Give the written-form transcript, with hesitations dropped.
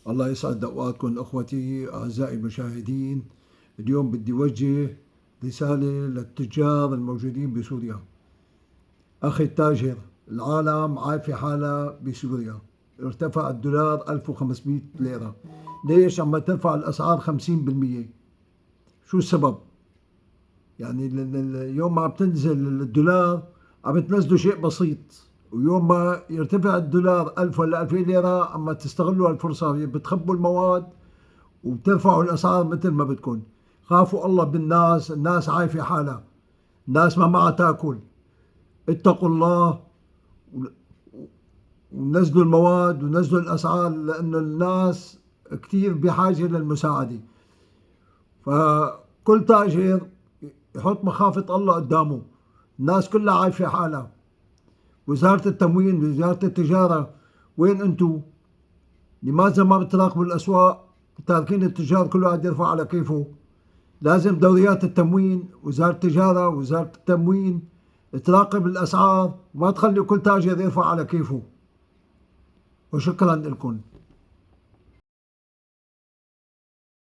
الله يسعد أوقاتكم أخوتي أعزائي المشاهدين. اليوم بدي وجه رسالة للتجار الموجودين بسوريا. أخي التاجر، العالم عايفة حالها بسوريا، ارتفع الدولار 1500 ليرة، ليش عم ترفع الأسعار 50%؟ شو السبب؟ يعني يوم ما بتنزل الدولار عم تنزلوا شيء بسيط، ويوم ما يرتفع الدولار 1000 ولا 2000 ليرة عم تستغلوا الفرصة، بتخبوا المواد وبترفعوا الأسعار مثل ما بدكم. خافوا الله بالناس، الناس عايفة حالها، الناس ما معها تاكل. اتقوا الله ونزلوا المواد ونزلوا الأسعار، لأنه الناس كتير بحاجة للمساعدة. فكل تاجر يحط مخافة الله قدامه. الناس كلها عايفة حالها. وزارة التموين وزارة التجارة، وين انتو؟ لماذا ما بتراقبوا الأسواق؟ تاركين التجار كل واحد يرفع على كيفه. لازم دوريات التموين، وزارة التجارة وزارة التموين تراقب الأسعار وما تخلي كل تاجر يرفع على كيفه. وشكرا لكم.